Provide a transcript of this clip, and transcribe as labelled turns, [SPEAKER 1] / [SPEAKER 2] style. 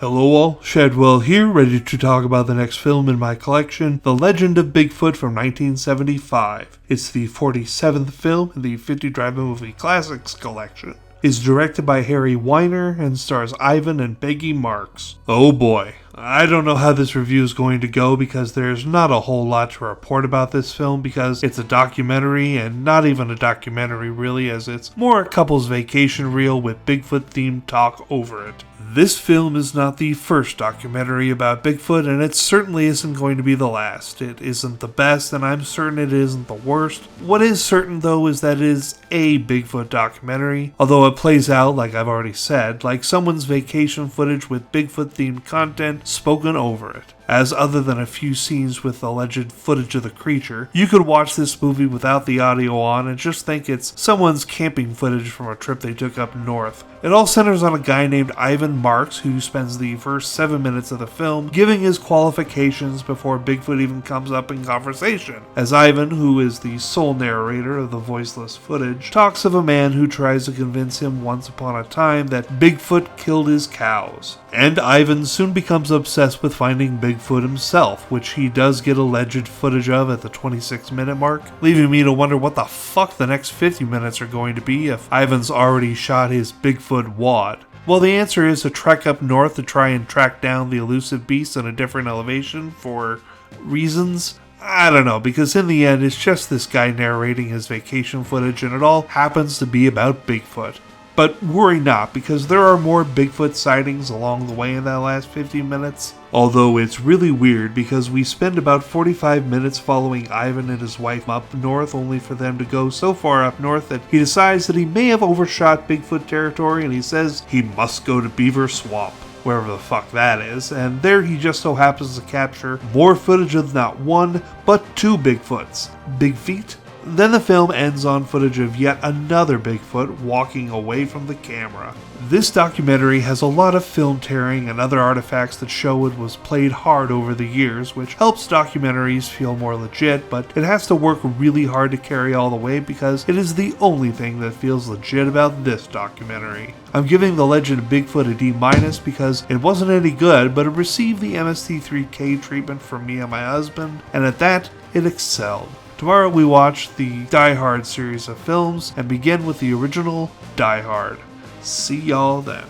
[SPEAKER 1] Hello all, Shadwell here, ready to talk about the next film in my collection, The Legend of Bigfoot from 1975. It's the 47th film in the 50 Drive-In Movie Classics collection. It's directed by Harry Weiner and stars Ivan and Peggy Marks. Oh boy, I don't know how this review is going to go because there's not a whole lot to report about this film because it's a documentary and not even a documentary really, as it's more a couple's vacation reel with Bigfoot themed talk over it. This film is not the first documentary about Bigfoot, and it certainly isn't going to be the last. It isn't the best, and I'm certain it isn't the worst. What is certain, though, is that it is a Bigfoot documentary, although it plays out, like I've already said, like someone's vacation footage with Bigfoot-themed content spoken over it. As other than a few scenes with alleged footage of the creature, you could watch this movie without the audio on and just think it's someone's camping footage from a trip they took up north. It all centers on a guy named Ivan Marks who spends the first 7 minutes of the film giving his qualifications before Bigfoot even comes up in conversation, as Ivan, who is the sole narrator of the voiceless footage, talks of a man who tries to convince him once upon a time that Bigfoot killed his cows. And Ivan soon becomes obsessed with finding Bigfoot himself, which he does get alleged footage of at the 26-minute mark, leaving me to wonder what the fuck the next 50 minutes are going to be if Ivan's already shot his Bigfoot wad. Well, the answer is a trek up north to try and track down the elusive beast in a different elevation for reasons. I don't know, because in the end, it's just this guy narrating his vacation footage, and it all happens to be about Bigfoot. But worry not, because there are more Bigfoot sightings along the way in that last 15 minutes. Although it's really weird because we spend about 45 minutes following Ivan and his wife up north, only for them to go so far up north that he decides that he may have overshot Bigfoot territory, and he says he must go to Beaver Swamp, wherever the fuck that is, and there he just so happens to capture more footage of not one, but two Bigfoots. Big feet? Then the film ends on footage of yet another Bigfoot walking away from the camera. This documentary has a lot of film tearing and other artifacts that show it was played hard over the years, which helps documentaries feel more legit, but it has to work really hard to carry all the way because it is the only thing that feels legit about this documentary. I'm giving The Legend of Bigfoot a D- because it wasn't any good, but it received the MST3K treatment from me and my husband, and at that, it excelled. Tomorrow we watch the Die Hard series of films and begin with the original Die Hard. See y'all then.